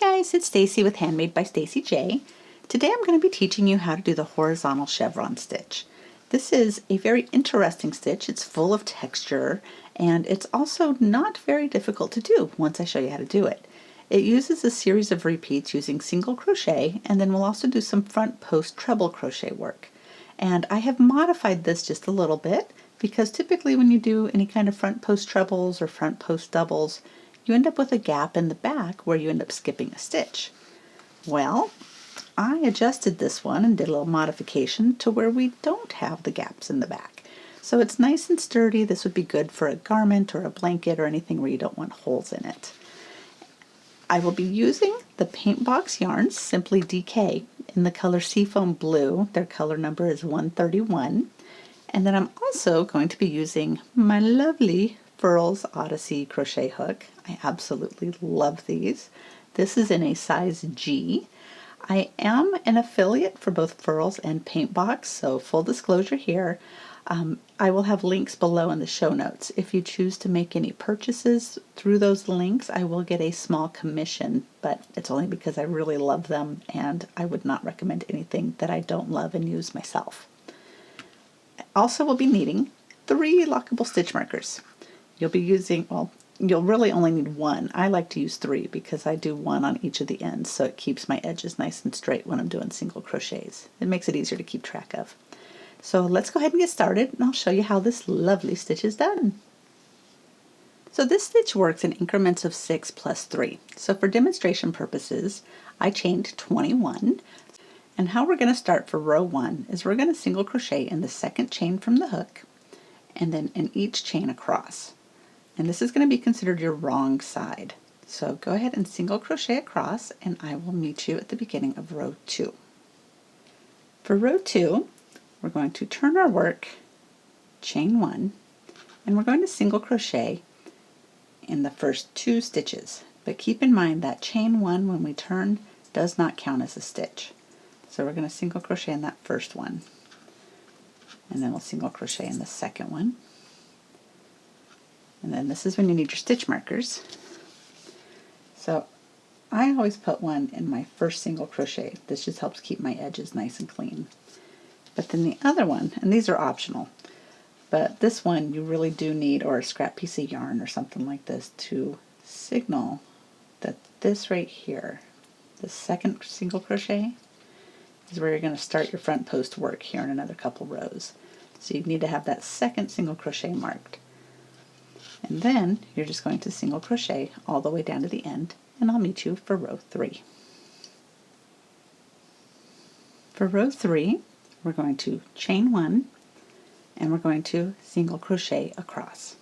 guys, it's Stacy with HandmadeByStacyJ. Today I'm going to be teaching you how to do the horizontal chevron stitch. This is a very interesting stitch. It's full of texture and it's also not very difficult to do once I show you how to do it. It uses a series of repeats using single crochet, and then we'll also do some front post treble crochet work. And I have modified this just a little bit because typically when you do any kind of front post trebles or front post doubles, you end up with a gap in the back where you end up skipping a stitch. Well, I adjusted this one and did a little modification to where we don't have the gaps in the back. So it's nice and sturdy. This would be good for a garment or a blanket or anything where you don't want holes in it. I will be using the Paint Box yarns, Simply DK, in the color Seafoam Blue. Their color number is 131. And then I'm also going to be using my lovely Furls Odyssey crochet hook. I absolutely love these. This is in a size G. I am an affiliate for both Furls and Paint Box, so full disclosure here. I will have links below in the show notes. If you choose to make any purchases through those links, I will get a small commission, but it's only because I really love them and I would not recommend anything that I don't love and use myself. Also, we'll be needing 3 lockable stitch markers. You'll be using, well, you'll really only need 1. I like to use 3 because I do 1 on each of the ends, so it keeps my edges nice and straight when I'm doing single crochets. It makes it easier to keep track of. So let's go ahead and get started, and I'll show you how this lovely stitch is done. So this stitch works in increments of 6 plus 3. So for demonstration purposes, I chained 21. And how we're going to start for row 1 is we're going to single crochet in the second chain from the hook, and then in each chain across. And this is going to be considered your wrong side. So go ahead and single crochet across, and I will meet you at the beginning of row 2. For row 2, we're going to turn our work, chain 1, and we're going to single crochet in the first 2 stitches. But keep in mind that chain 1 when we turn does not count as a stitch. So we're going to single crochet in that first one, and then we'll single crochet in the second one. And then this is when you need your stitch markers. So I always put one in my first single crochet. This just helps keep my edges nice and clean. But then the other one, and these are optional, but this one you really do need, or a scrap piece of yarn or something like this, to signal that this right here, the second single crochet, is where you're going to start your front post work here in another couple rows. So you need to have that second single crochet marked. And then you're just going to single crochet all the way down to the end, and I'll meet you for row 3. For row 3, we're going to chain 1, and we're going to single crochet across.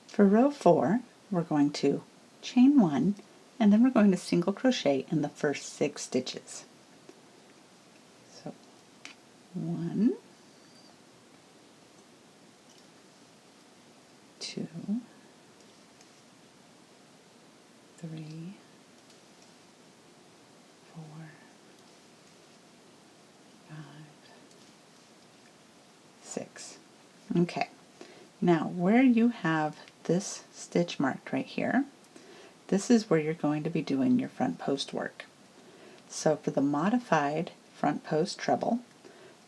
For row 4, we're going to chain 1, and then we're going to single crochet in the first 6 stitches. So 1, 2, 3, 4, 5, 6. Okay, now where you have this stitch marked right here, this is where you're going to be doing your front post work. So for the modified front post treble,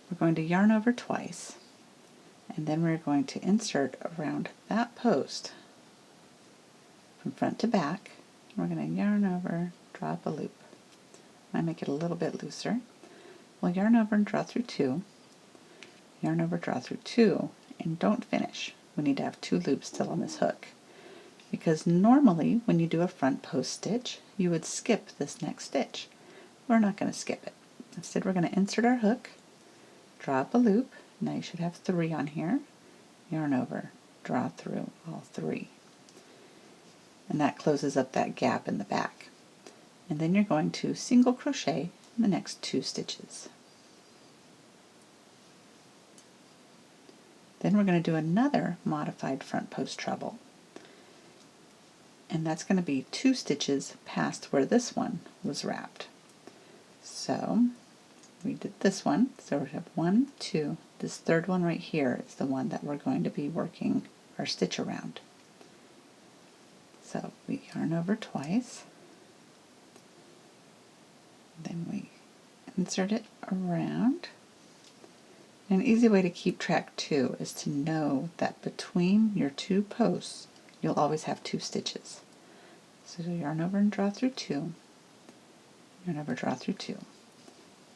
we're going to yarn over twice, and then we're going to insert around that post from front to back. We're going to yarn over, draw up a loop. I make it a little bit looser. We'll yarn over and draw through 2, yarn over, draw through 2, and don't finish. We need to have 2 loops still on this hook, because normally when you do a front post stitch you would skip this next stitch. We're not going to skip it. Instead we're going to insert our hook, draw up a loop. Now you should have 3 on here, yarn over, draw through all 3, and that closes up that gap in the back. And then you're going to single crochet in the next 2 stitches. Then we're going to do another modified front post treble, and that's going to be 2 stitches past where this one was wrapped. So we did this one, so we have 1, 2, this third one right here is the one that we're going to be working our stitch around. So we yarn over twice, then we insert it around. An easy way to keep track too is to know that between your two posts you'll always have 2 stitches. So yarn over and draw through 2, yarn over, draw through 2.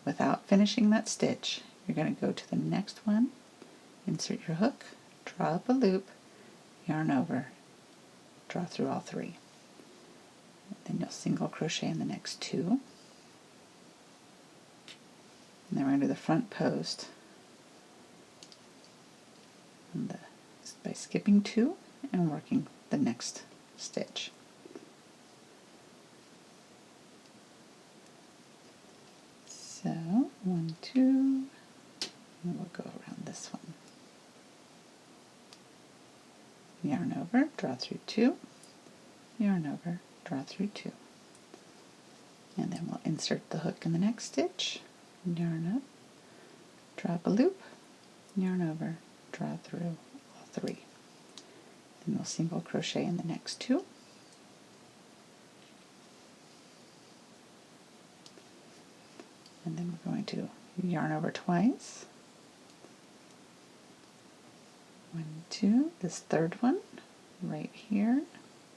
Without finishing that stitch, you're going to go to the next one, insert your hook, draw up a loop, yarn over, draw through all 3. Then you'll single crochet in the next 2. And then we're going to do the front post by skipping 2 and working the next stitch. So 1, 2, and we'll go around this one. Yarn over, draw through 2, yarn over, draw through 2. And then we'll insert the hook in the next stitch, yarn up, draw up a loop, yarn over, draw through all 3. Then we'll single crochet in the next 2. And then we're going to yarn over twice. 1, 2, this third one right here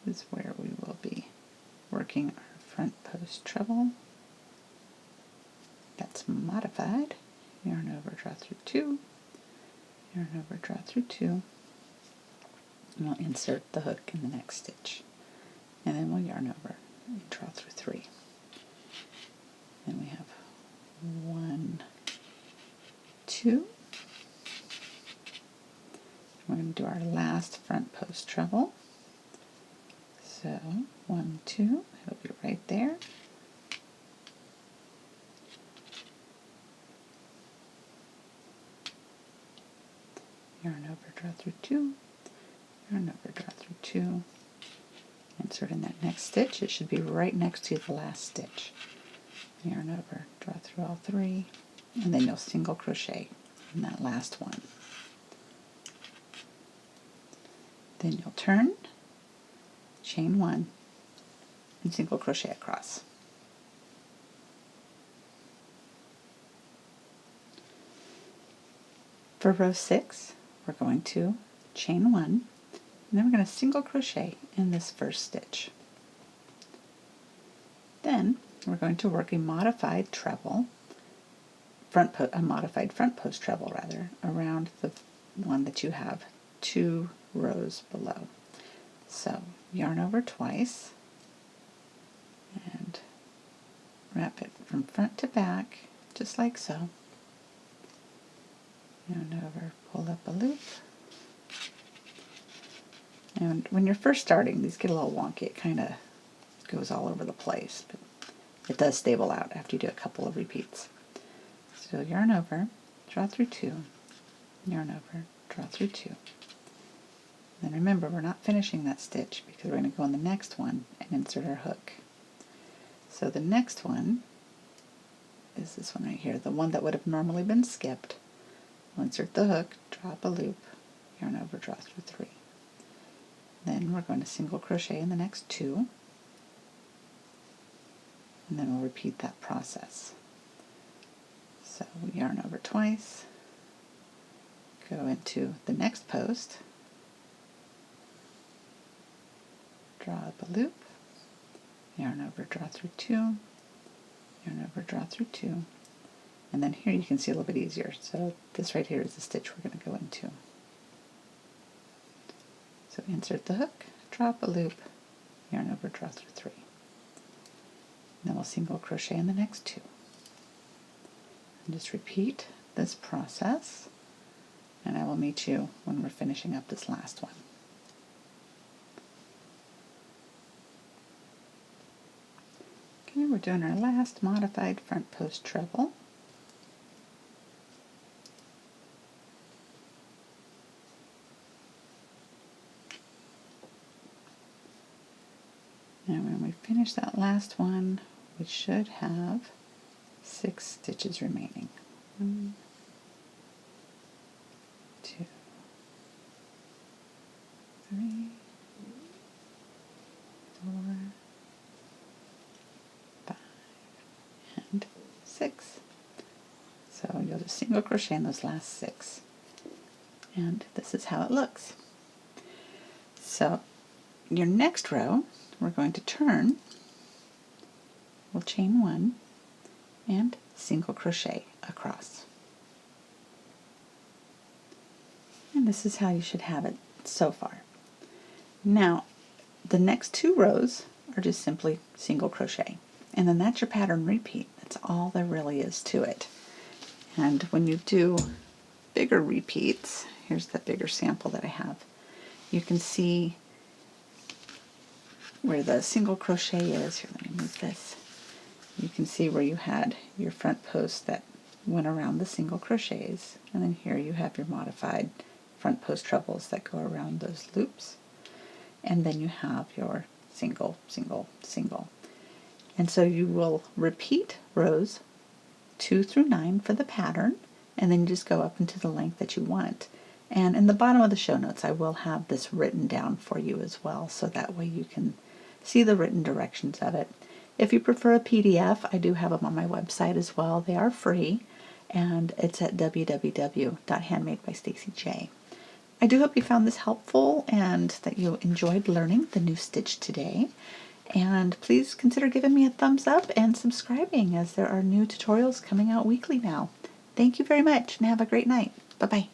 is where we will be working our front post treble. That's modified. Yarn over, draw through 2, yarn over, draw through 2, and we'll insert the hook in the next stitch. And then we'll yarn over and draw through 3. Then we have 1, 2. We're going to do our last front post treble. So 1, 2, it'll be right there. Yarn over, draw through 2, yarn over, draw through 2, insert in that next stitch. It should be right next to the last stitch. Yarn over, draw through all 3, and then you'll single crochet in that last one. Then you'll turn, chain 1, and single crochet across. For row 6, we're going to chain 1, and then we're going to single crochet in this first stitch. Then we're going to work a modified treble, a modified front post treble rather, around the one that you have 2 rows below. So yarn over twice and wrap it from front to back, just like so. Yarn over, pull up a loop. And when you're first starting, these get a little wonky. It kind of goes all over the place, but it does stable out after you do a couple of repeats. So yarn over, draw through 2, yarn over, draw through 2. Then remember, we're not finishing that stitch because we're going to go on the next one and insert our hook. So the next one is this one right here, the one that would have normally been skipped. We'll insert the hook, drop a loop, yarn over, draw through 3. Then we're going to single crochet in the next 2, and then we'll repeat that process. So we yarn over twice, go into the next post, draw up a loop, yarn over, draw through 2, yarn over, draw through 2, and then here you can see a little bit easier. So this right here is the stitch we're going to go into. So insert the hook, drop a loop, yarn over, draw through 3. And then we'll single crochet in the next 2. And just repeat this process, and I will meet you when we're finishing up this last one. Okay, we're doing our last modified front post treble. And when we finish that last one, we should have 6 stitches remaining. 1, 2, 3, 6. So you'll just single crochet in those last 6. And this is how it looks. So your next row, we're going to turn, we'll chain 1 and single crochet across. And this is how you should have it so far. Now, the next 2 rows are just simply single crochet. And then that's your pattern repeat. That's all there really is to it. And when you do bigger repeats, here's the bigger sample that I have, you can see where the single crochet is. Here, let me move this. You can see where you had your front post that went around the single crochets, and then here you have your modified front post trebles that go around those loops, and then you have your single, single, single. And so you will repeat rows 2 through 9 for the pattern, and then you just go up into the length that you want. And in the bottom of the show notes I will have this written down for you as well, so that way you can see the written directions of it. If you prefer a PDF, I do have them on my website as well. They are free, and it's at www.HandmadeByStacyJ. I do hope you found this helpful and that you enjoyed learning the new stitch today. And please consider giving me a thumbs up and subscribing, as there are new tutorials coming out weekly now. Thank you very much and have a great night. Bye-bye.